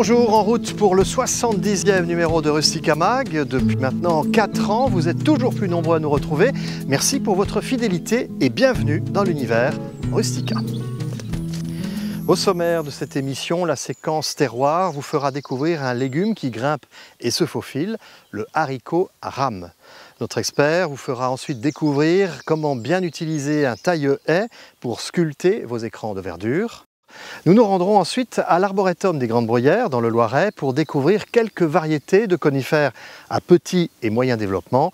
Bonjour, en route pour le 70e numéro de Rustica Mag. Depuis maintenant 4 ans, vous êtes toujours plus nombreux à nous retrouver. Merci pour votre fidélité et bienvenue dans l'univers Rustica. Au sommaire de cette émission, la séquence terroir vous fera découvrir un légume qui grimpe et se faufile, le haricot à rame. Notre expert vous fera ensuite découvrir comment bien utiliser un taille-haie pour sculpter vos écrans de verdure. Nous nous rendrons ensuite à l'Arboretum des Grandes Bruyères dans le Loiret pour découvrir quelques variétés de conifères à petit et moyen développement.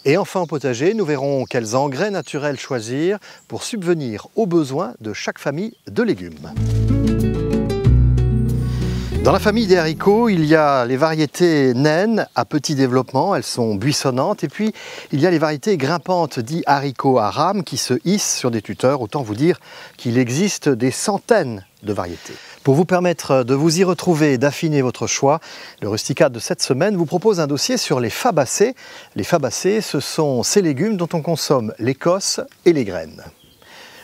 Et enfin au potager, nous verrons quels engrais naturels choisir pour subvenir aux besoins de chaque famille de légumes. Dans la famille des haricots, il y a les variétés naines à petit développement, elles sont buissonnantes. Et puis, il y a les variétés grimpantes, dits haricots à rame, qui se hissent sur des tuteurs. Autant vous dire qu'il existe des centaines de variétés. Pour vous permettre de vous y retrouver et d'affiner votre choix, le Rustica de cette semaine vous propose un dossier sur les fabacées. Les fabacées, ce sont ces légumes dont on consomme l'écosse et les graines.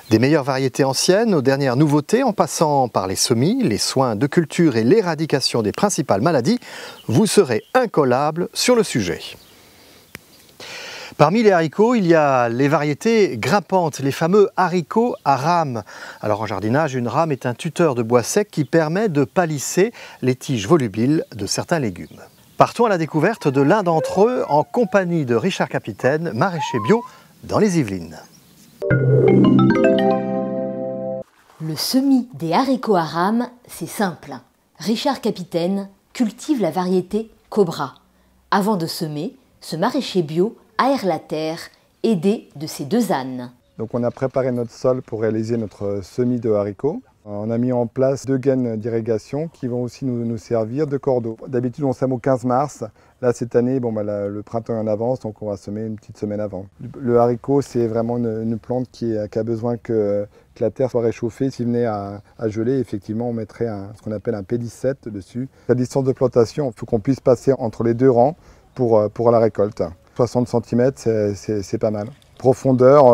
Des meilleures variétés anciennes aux dernières nouveautés, en passant par les semis, les soins de culture et l'éradication des principales maladies, vous serez incollable sur le sujet. Parmi les haricots, il y a les variétés grimpantes, les fameux haricots à rame. Alors en jardinage, une rame est un tuteur de bois sec qui permet de palisser les tiges volubiles de certains légumes. Partons à la découverte de l'un d'entre eux en compagnie de Richard Capitaine, maraîcher bio dans les Yvelines. Le semis des haricots à rame, c'est simple. Richard Capitaine cultive la variété Cobra. Avant de semer, ce maraîcher bio aère la terre, aidé de ses 2 ânes. Donc on a préparé notre sol pour réaliser notre semis de haricots. On a mis en place 2 gaines d'irrigation qui vont aussi nous servir de cordeau. D'habitude on sème au 15 mars. Là cette année, le printemps est en avance, donc on va semer une petite semaine avant. Le haricot, c'est vraiment une plante qui a besoin que la terre soit réchauffée. S'il venait à geler, effectivement on mettrait ce qu'on appelle un P17 dessus. La distance de plantation, il faut qu'on puisse passer entre les 2 rangs pour la récolte. 60 cm, c'est pas mal. Profondeur,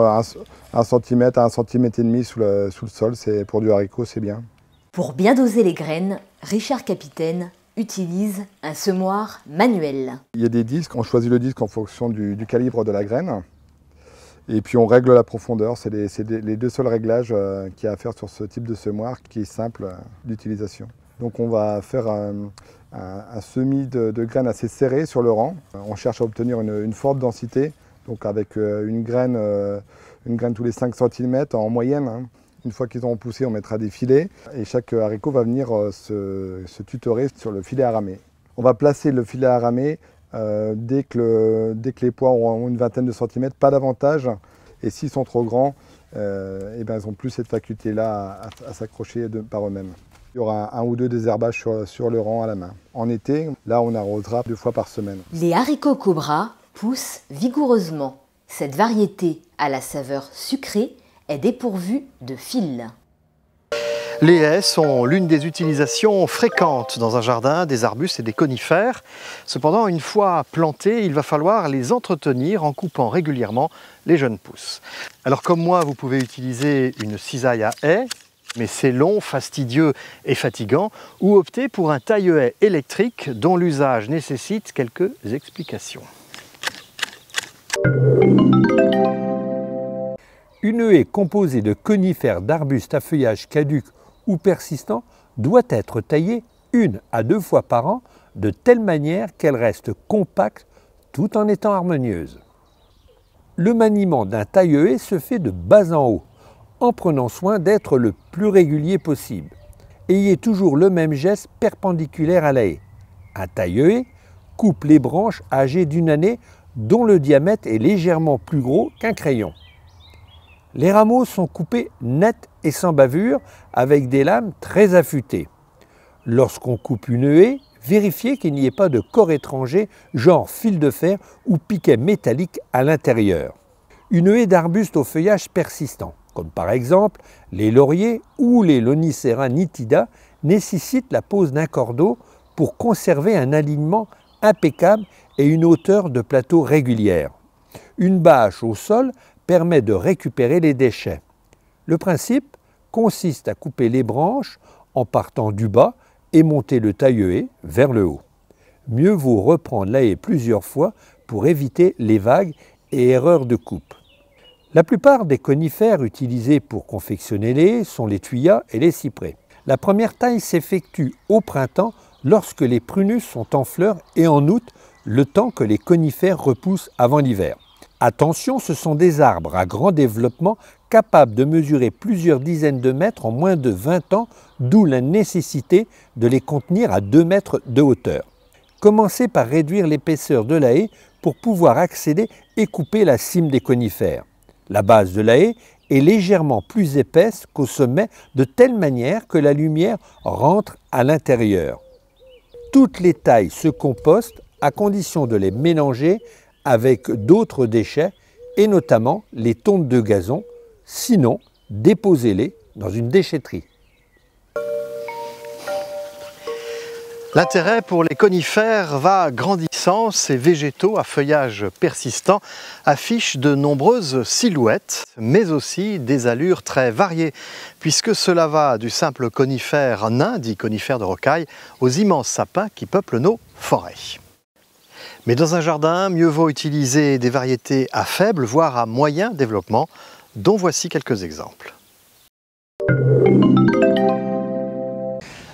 1 cm à 1,5 cm sous le sol, pour du haricot, c'est bien. Pour bien doser les graines, Richard Capitaine utilise un semoir manuel. Il y a des disques, on choisit le disque en fonction du calibre de la graine. Et puis on règle la profondeur, c'est les 2 seuls réglages qu'il y a à faire sur ce type de semoir qui est simple d'utilisation. Donc on va faire un semis de graines assez serré sur le rang. On cherche à obtenir une forte densité, donc avec une graine tous les 5 cm en moyenne. Une fois qu'ils auront poussé, on mettra des filets et chaque haricot va venir se tutorer sur le filet à ramer. On va placer le filet à ramer dès que les pois auront une vingtaine de centimètres, pas davantage. Et s'ils sont trop grands, ils n'ont plus cette faculté-là à s'accrocher par eux-mêmes. Il y aura 1 ou 2 désherbages sur le rang à la main. En été, là, on arrosera 2 fois par semaine. Les haricots Cobra poussent vigoureusement. Cette variété à la saveur sucrée est dépourvue de fils. Les haies sont l'une des utilisations fréquentes dans un jardin des arbustes et des conifères. Cependant, une fois plantés, il va falloir les entretenir en coupant régulièrement les jeunes pousses. Alors comme moi, vous pouvez utiliser une cisaille à haies, mais c'est long, fastidieux et fatigant, ou opter pour un taille-haie électrique dont l'usage nécessite quelques explications. Une haie composée de conifères, d'arbustes à feuillage caduc ou persistant doit être taillée 1 à 2 fois par an de telle manière qu'elle reste compacte tout en étant harmonieuse. Le maniement d'un taille-haie se fait de bas en haut, en prenant soin d'être le plus régulier possible. Ayez toujours le même geste perpendiculaire à la haie. Un taille-haie coupe les branches âgées d'1 année dont le diamètre est légèrement plus gros qu'un crayon. Les rameaux sont coupés net et sans bavure avec des lames très affûtées. Lorsqu'on coupe une haie, vérifiez qu'il n'y ait pas de corps étranger, genre fil de fer ou piquet métallique à l'intérieur. Une haie d'arbustes au feuillage persistant, comme par exemple les lauriers ou les Lonicera nitida, nécessite la pose d'un cordeau pour conserver un alignement impeccable et une hauteur de plateau régulière. Une bâche au sol permet de récupérer les déchets. Le principe consiste à couper les branches en partant du bas et monter le taille-haie vers le haut. Mieux vaut reprendre la haie plusieurs fois pour éviter les vagues et erreurs de coupe. La plupart des conifères utilisés pour confectionner les haies sont les thuyas et les cyprès. La première taille s'effectue au printemps lorsque les prunus sont en fleurs et en août, le temps que les conifères repoussent avant l'hiver. Attention, ce sont des arbres à grand développement capables de mesurer plusieurs dizaines de mètres en moins de 20 ans, d'où la nécessité de les contenir à 2 mètres de hauteur. Commencez par réduire l'épaisseur de la haie pour pouvoir accéder et couper la cime des conifères. La base de la haie est légèrement plus épaisse qu'au sommet, de telle manière que la lumière rentre à l'intérieur. Toutes les tailles se compostent à condition de les mélanger avec d'autres déchets et notamment les tontes de gazon. Sinon, déposez-les dans une déchetterie. L'intérêt pour les conifères va grandissant. Ces végétaux à feuillage persistant affichent de nombreuses silhouettes, mais aussi des allures très variées, puisque cela va du simple conifère nain, dit conifère de rocaille, aux immenses sapins qui peuplent nos forêts. Mais dans un jardin, mieux vaut utiliser des variétés à faible, voire à moyen développement, dont voici quelques exemples.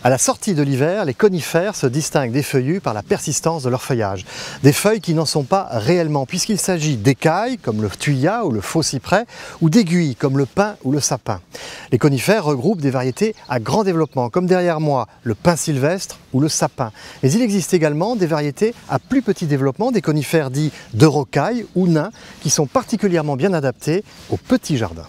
À la sortie de l'hiver, les conifères se distinguent des feuillus par la persistance de leur feuillage. Des feuilles qui n'en sont pas réellement, puisqu'il s'agit d'écailles, comme le thuya ou le faux cyprès, ou d'aiguilles, comme le pin ou le sapin. Les conifères regroupent des variétés à grand développement, comme derrière moi, le pin sylvestre ou le sapin. Mais il existe également des variétés à plus petit développement, des conifères dits de rocaille ou nains, qui sont particulièrement bien adaptés aux petits jardins.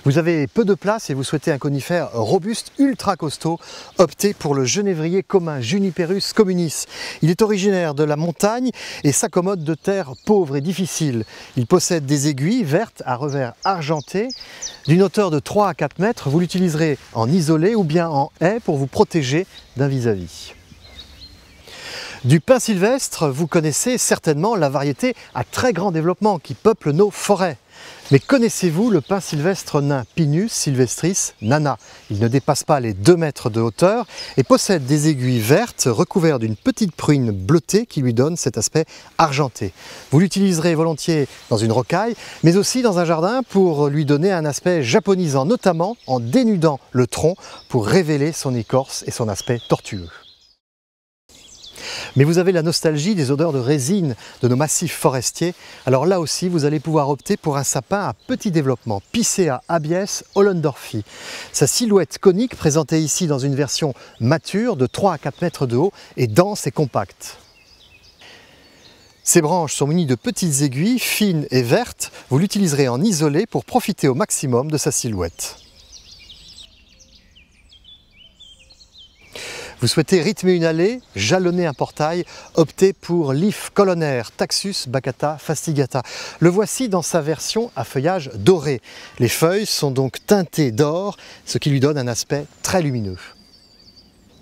Vous avez peu de place et vous souhaitez un conifère robuste, ultra costaud, optez pour le genévrier commun, Juniperus communis. Il est originaire de la montagne et s'accommode de terres pauvres et difficiles. Il possède des aiguilles vertes à revers argenté. D'une hauteur de 3 à 4 mètres, vous l'utiliserez en isolé ou bien en haie pour vous protéger d'un vis-à-vis. Du pin sylvestre, vous connaissez certainement la variété à très grand développement qui peuple nos forêts. Mais connaissez-vous le pin sylvestre nain, Pinus sylvestris nana? Il ne dépasse pas les 2 mètres de hauteur et possède des aiguilles vertes recouvertes d'une petite prune bleutée qui lui donne cet aspect argenté. Vous l'utiliserez volontiers dans une rocaille, mais aussi dans un jardin pour lui donner un aspect japonisant, notamment en dénudant le tronc pour révéler son écorce et son aspect tortueux. Mais vous avez la nostalgie des odeurs de résine de nos massifs forestiers. Alors là aussi, vous allez pouvoir opter pour un sapin à petit développement, Picea abies hollendorfi. Sa silhouette conique, présentée ici dans une version mature de 3 à 4 mètres de haut, est dense et compacte. Ses branches sont munies de petites aiguilles fines et vertes. Vous l'utiliserez en isolé pour profiter au maximum de sa silhouette. Vous souhaitez rythmer une allée, jalonner un portail, optez pour l'if colonnaire Taxus baccata fastigata. Le voici dans sa version à feuillage doré. Les feuilles sont donc teintées d'or, ce qui lui donne un aspect très lumineux.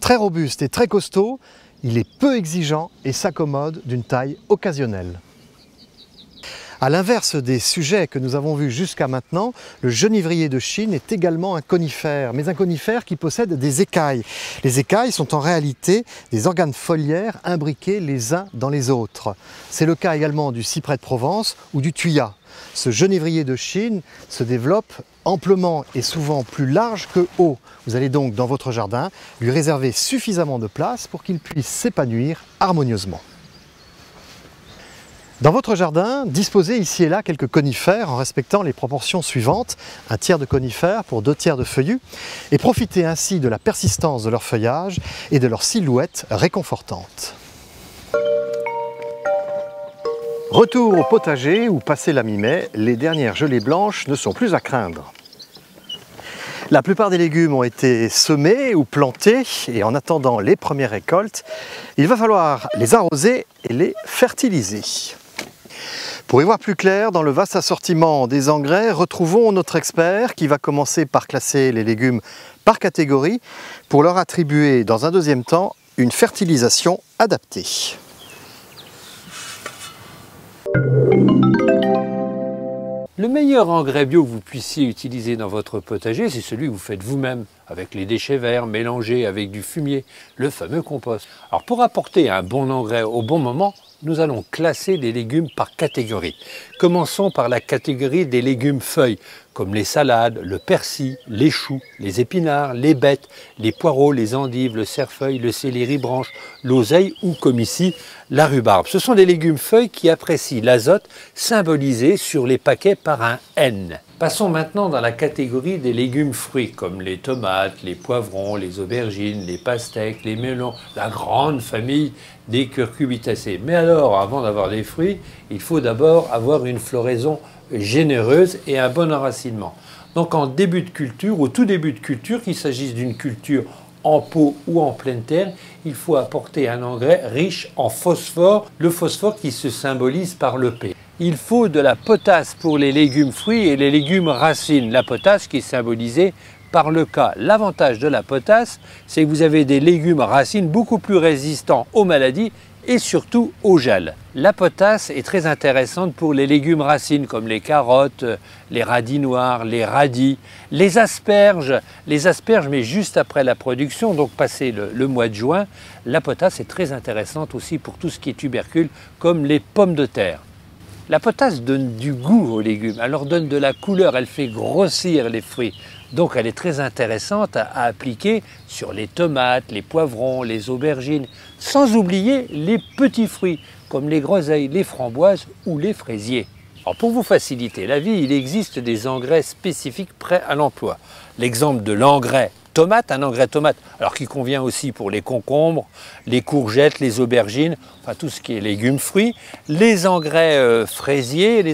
Très robuste et très costaud, il est peu exigeant et s'accommode d'une taille occasionnelle. À l'inverse des sujets que nous avons vus jusqu'à maintenant, le genévrier de Chine est également un conifère, mais un conifère qui possède des écailles. Les écailles sont en réalité des organes foliaires imbriqués les uns dans les autres. C'est le cas également du cyprès de Provence ou du thuya. Ce genévrier de Chine se développe amplement et souvent plus large que haut. Vous allez donc dans votre jardin lui réserver suffisamment de place pour qu'il puisse s'épanouir harmonieusement. Dans votre jardin, disposez ici et là quelques conifères en respectant les proportions suivantes, 1/3 de conifères pour 2/3 de feuillus, et profitez ainsi de la persistance de leur feuillage et de leur silhouette réconfortante. Retour au potager où, passé la mi-mai, les dernières gelées blanches ne sont plus à craindre. La plupart des légumes ont été semés ou plantés et en attendant les premières récoltes, il va falloir les arroser et les fertiliser. Pour y voir plus clair, dans le vaste assortiment des engrais, retrouvons notre expert qui va commencer par classer les légumes par catégorie pour leur attribuer dans un deuxième temps une fertilisation adaptée. Le meilleur engrais bio que vous puissiez utiliser dans votre potager, c'est celui que vous faites vous-même, avec les déchets verts mélangés avec du fumier, le fameux compost. Alors pour apporter un bon engrais au bon moment, nous allons classer les légumes par catégorie. Commençons par la catégorie des légumes feuilles, comme les salades, le persil, les choux, les épinards, les bettes, les poireaux, les endives, le cerfeuil, le céleri branche, l'oseille ou comme ici, la rhubarbe. Ce sont des légumes feuilles qui apprécient l'azote symbolisé sur les paquets par un N. Passons maintenant dans la catégorie des légumes fruits, comme les tomates, les poivrons, les aubergines, les pastèques, les melons, la grande famille des curcubitacées. Mais alors, avant d'avoir des fruits, il faut d'abord avoir une floraison généreuse et un bon enracinement. Donc en début de culture, au tout début de culture, qu'il s'agisse d'une culture en pot ou en pleine terre, il faut apporter un engrais riche en phosphore, le phosphore qui se symbolise par le P. Il faut de la potasse pour les légumes fruits et les légumes racines. La potasse qui est symbolisée par le K. L'avantage de la potasse, c'est que vous avez des légumes racines beaucoup plus résistants aux maladies et surtout au gel. La potasse est très intéressante pour les légumes racines comme les carottes, les radis noirs, les radis, les asperges mais juste après la production, donc passé le mois de juin. La potasse est très intéressante aussi pour tout ce qui est tubercule comme les pommes de terre. La potasse donne du goût aux légumes, elle leur donne de la couleur, elle fait grossir les fruits. Donc elle est très intéressante à appliquer sur les tomates, les poivrons, les aubergines, sans oublier les petits fruits comme les groseilles, les framboises ou les fraisiers. Alors pour vous faciliter la vie, il existe des engrais spécifiques prêts à l'emploi. L'exemple de l'engrais tomate, un engrais tomate, alors qui convient aussi pour les concombres, les courgettes, les aubergines, enfin tout ce qui est légumes, fruits, les engrais fraisiers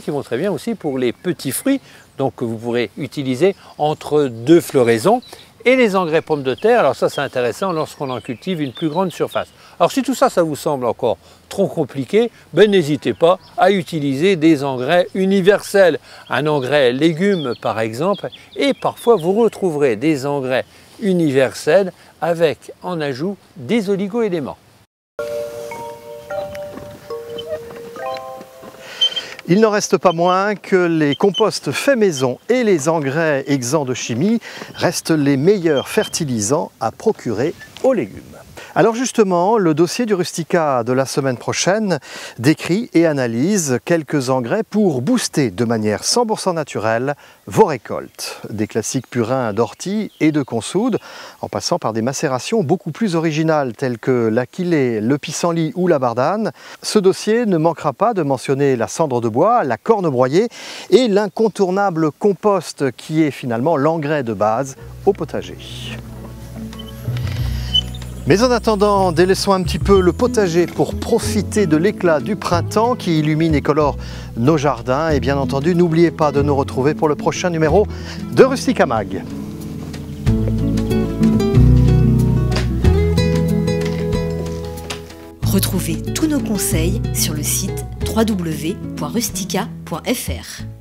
qui vont très bien aussi pour les petits fruits, donc que vous pourrez utiliser entre deux floraisons, et les engrais pommes de terre. Alors ça c'est intéressant lorsqu'on en cultive une plus grande surface. Alors si tout ça, ça vous semble encore trop compliqué, ben n'hésitez pas à utiliser des engrais universels. Un engrais légumes par exemple, et parfois vous retrouverez des engrais universels avec en ajout des oligo-éléments. Il n'en reste pas moins que les composts faits maison et les engrais exempts de chimie restent les meilleurs fertilisants à procurer aux légumes. Alors justement, le dossier du Rustica de la semaine prochaine décrit et analyse quelques engrais pour booster de manière 100% naturelle vos récoltes. Des classiques purins d'ortie et de consoude, en passant par des macérations beaucoup plus originales telles que l'aquilée, le pissenlit ou la bardane. Ce dossier ne manquera pas de mentionner la cendre de bois, la corne broyée et l'incontournable compost qui est finalement l'engrais de base au potager. Mais en attendant, délaissons un petit peu le potager pour profiter de l'éclat du printemps qui illumine et colore nos jardins. Et bien entendu, n'oubliez pas de nous retrouver pour le prochain numéro de Rustica Mag. Retrouvez tous nos conseils sur le site www.rustica.fr.